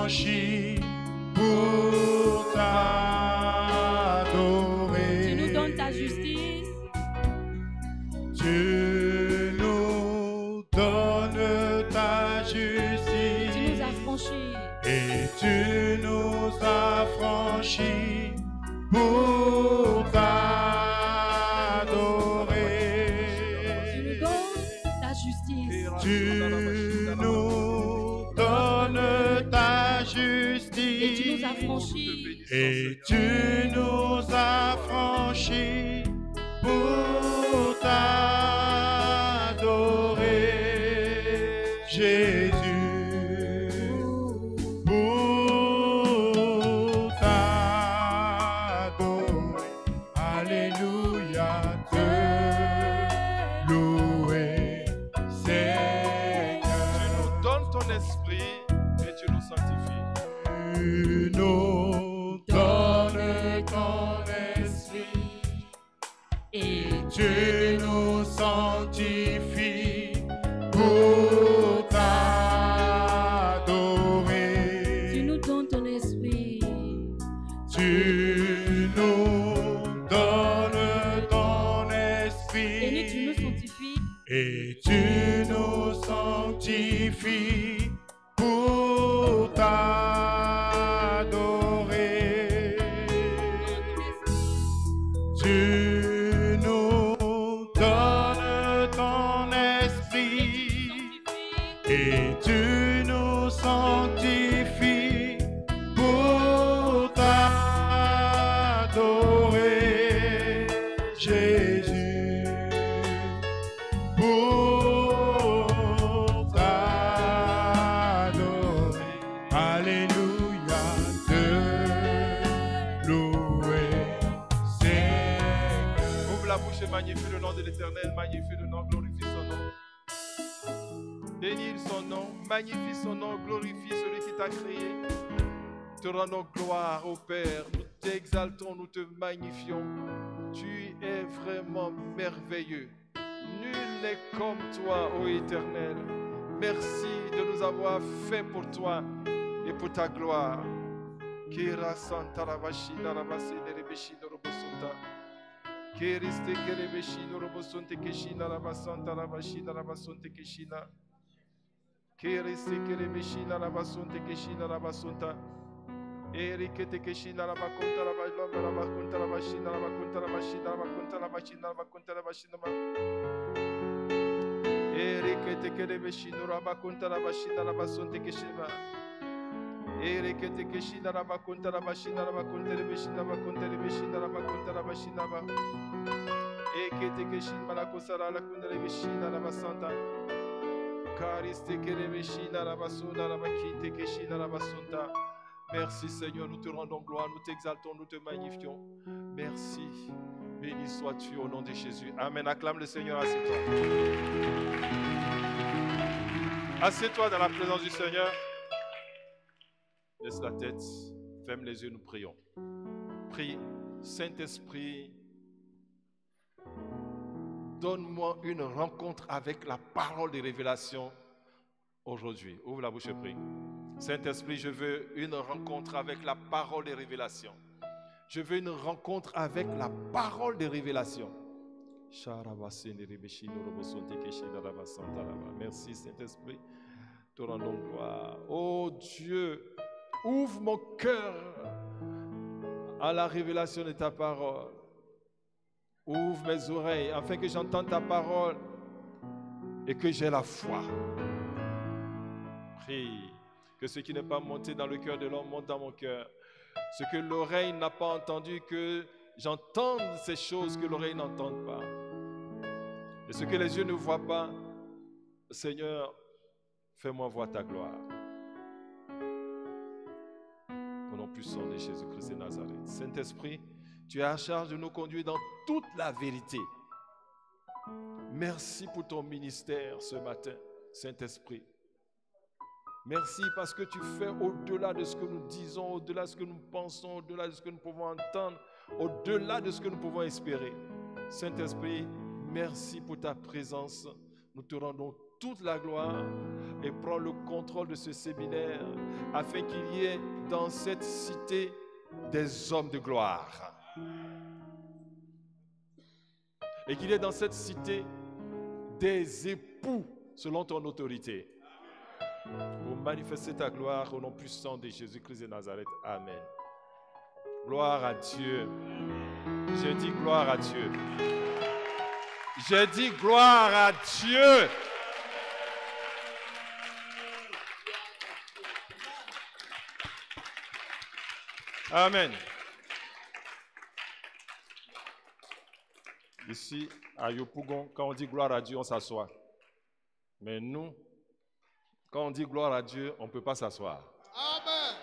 affranchis pour t'adorer. Tu nous donnes ta justice. Tu nous donnes ta justice. Tu nous affranchis. Et tu nous affranchis pour t'adorer. Tu nous donnes ta justice. Tu nous donnes ta justice. Et tu nous affranchis. Et tu nous affranchis pour t'adorer, Jésus, pour t'adorer. Alléluia, te louer, Seigneur. Tu nous donnes ton esprit et tu nous sanctifies. Tu nous donnes ton esprit Et tu nous sanctifies pour t'adorer. tu nous donnes ton esprit. Tu nous donnes ton Et esprit tu nous sanctifies. et tu nous sanctifies pour t'adorer. Tu nous donnes ton esprit et tu nous sanctifies pour t'adorer, Jésus, pour t'adorer. Alléluia, te louer, Seigneur. Ouvre la bouche et magnifie le nom de l'Éternel, magnifie le nom, glorifie son nom. Bénis son nom, magnifie son nom, glorifie celui qui t'a créé. Te rendons gloire au Père, nous t'exaltons, nous te magnifions. Tu es vraiment merveilleux. Nul n'est comme toi, ô Éternel. Merci de nous avoir fait pour toi et pour ta gloire. Kira Santa Ravashina Ravasene Rebeshina Robosunta. Keriste Kerebeshina Robosunte Keshina Ravasanta Ravashina Ravasунte Keshina. Keriste Kerebeshina Ravasунte Keshina Ravasunta. Erikete Keshina Ravakunta Ravashina Ravakunta Ravashina Ravakunta Ravashina Ravakunta Ravashina Ravakunta Ravashina. Erikete Kerebeshina Ravakunta Ravashina Ravasunte Keshina. Erikete Keshina Ravakunta Ravashina Ravakunta Ravashina Ravakunta Ravashina Ravakunta Ravashina. Ekete Keshina Malakosara Lakunda Ravashina Ravasanta. Kariste Kerebeshina Ravasuna Ravakite Keshina Ravasunta. Merci Seigneur, nous te rendons gloire, nous t'exaltons, nous te magnifions. Merci. Béni sois-tu au nom de Jésus. Amen. Acclame le Seigneur, assieds-toi. Assieds-toi dans la présence du Seigneur. Laisse la tête, ferme les yeux, nous prions. Prie, Saint-Esprit, donne-moi une rencontre avec la parole de révélation aujourd'hui. Ouvre la bouche et prie. Saint-Esprit, je veux une rencontre avec la parole de révélation. Je veux une rencontre avec la parole de révélation. Merci Saint-Esprit. Te rendons gloire. Oh Dieu, ouvre mon cœur à la révélation de ta parole. Ouvre mes oreilles afin que j'entende ta parole et que j'ai la foi. Prie. Que ce qui n'est pas monté dans le cœur de l'homme monte dans mon cœur. Ce que l'oreille n'a pas entendu, que j'entende ces choses que l'oreille n'entend pas. Et ce que les yeux ne voient pas, Seigneur, fais-moi voir ta gloire. Au nom puissant de Jésus-Christ de Nazareth. Saint-Esprit, tu es en charge de nous conduire dans toute la vérité. Merci pour ton ministère ce matin, Saint-Esprit. Merci parce que tu fais au-delà de ce que nous disons, au-delà de ce que nous pensons, au-delà de ce que nous pouvons entendre, au-delà de ce que nous pouvons espérer. Saint-Esprit, merci pour ta présence. Nous te rendons toute la gloire et prends le contrôle de ce séminaire afin qu'il y ait dans cette cité des hommes de gloire. Et qu'il y ait dans cette cité des époux selon ton autorité. Pour manifester ta gloire au nom puissant de Jésus-Christ de Nazareth. Amen. Gloire à Dieu. J'ai dit gloire à Dieu. J'ai dit gloire à Dieu. Amen. Ici, à Yopougon, quand on dit gloire à Dieu, on s'assoit. Mais nous, quand on dit gloire à Dieu, on ne peut pas s'asseoir. Amen.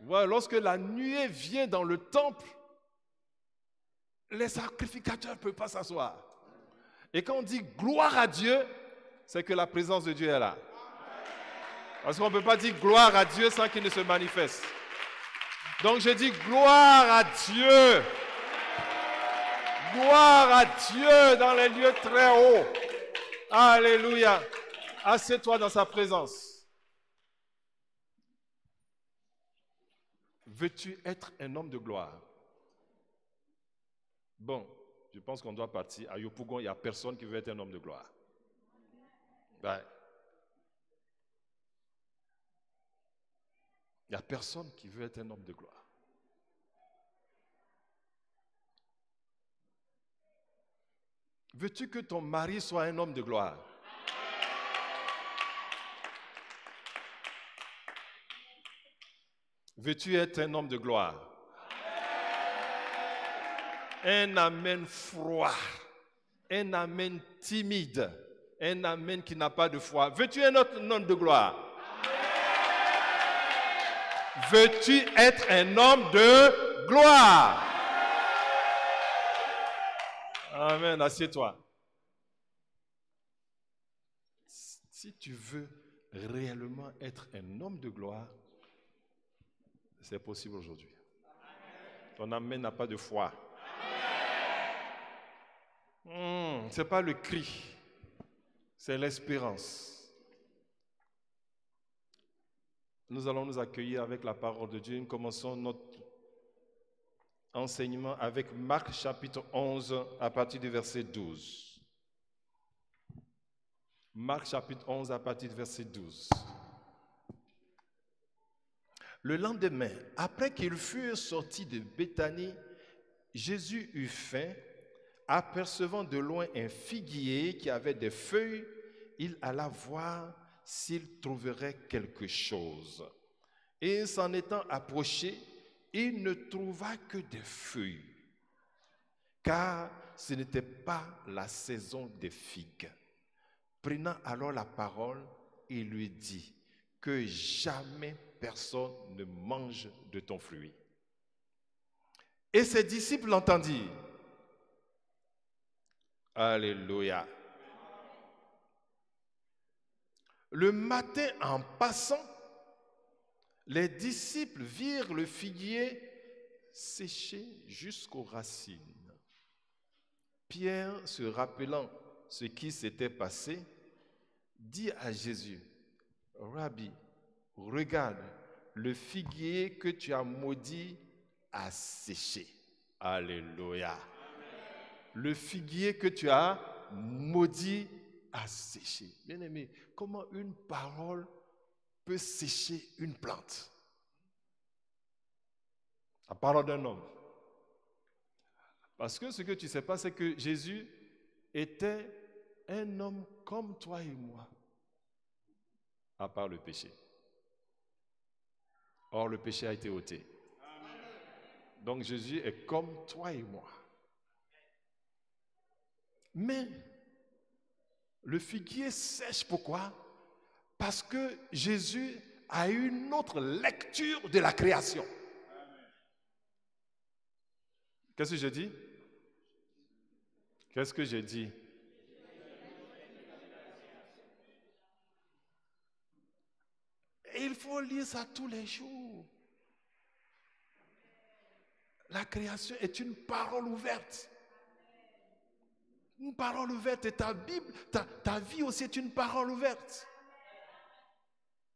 Voilà, lorsque la nuée vient dans le temple, les sacrificateurs ne peuvent pas s'asseoir. Et quand on dit gloire à Dieu, c'est que la présence de Dieu est là. Parce qu'on ne peut pas dire gloire à Dieu sans qu'il ne se manifeste. Donc je dis gloire à Dieu. Gloire à Dieu dans les lieux très hauts. Alléluia. Assieds-toi dans sa présence. Veux-tu être un homme de gloire? Bon, je pense qu'on doit partir. À Yopougon, il n'y a personne qui veut être un homme de gloire. Ben, il n'y a personne qui veut être un homme de gloire. Veux-tu que ton mari soit un homme de gloire? Veux-tu être un homme de gloire? Un amen froid, un amen timide, un amen qui n'a pas de foi. Veux-tu être un homme de gloire? Veux-tu être un homme de gloire? Amen, assieds-toi. Si tu veux réellement être un homme de gloire, c'est possible aujourd'hui. Ton amen n'a pas de foi. Ce n'est pas le cri, c'est l'espérance. Nous allons nous accueillir avec la parole de Dieu. Nous commençons notre enseignement avec Marc chapitre 11 à partir du verset 12. Marc chapitre 11 à partir du verset 12. Le lendemain, après qu'ils furent sortis de Béthanie, Jésus eut faim. Apercevant de loin un figuier qui avait des feuilles, il alla voir s'il trouverait quelque chose. Et s'en étant approché, il ne trouva que des feuilles, car ce n'était pas la saison des figues. Prenant alors la parole, il lui dit que jamais personne ne mange de ton fruit. Et ses disciples l'entendirent. Alléluia. Le matin, en passant, les disciples virent le figuier séché jusqu'aux racines. Pierre, se rappelant ce qui s'était passé, dit à Jésus, « Rabbi, regarde, le figuier que tu as maudit a séché. » Alléluia. Le figuier que tu as maudit a séché. Bien-aimé, comment une parole peut sécher une plante? La parole d'un homme. Parce que ce que tu ne sais pas, c'est que Jésus était un homme comme toi et moi, à part le péché. Or, le péché a été ôté. Donc, Jésus est comme toi et moi. Mais le figuier sèche, pourquoi? Parce que Jésus a une autre lecture de la création. Qu'est-ce que j'ai dit? Qu'est-ce que j'ai dit? Et il faut lire ça tous les jours. La création est une parole ouverte. Une parole ouverte. Et ta Bible, ta vie aussi est une parole ouverte.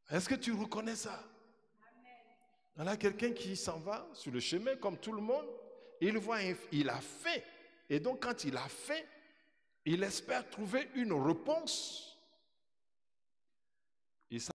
Est-ce que tu reconnais ça? Il y a quelqu'un qui s'en va sur le chemin comme tout le monde. Il voit, il a faim. Et donc quand il a faim, il espère trouver une réponse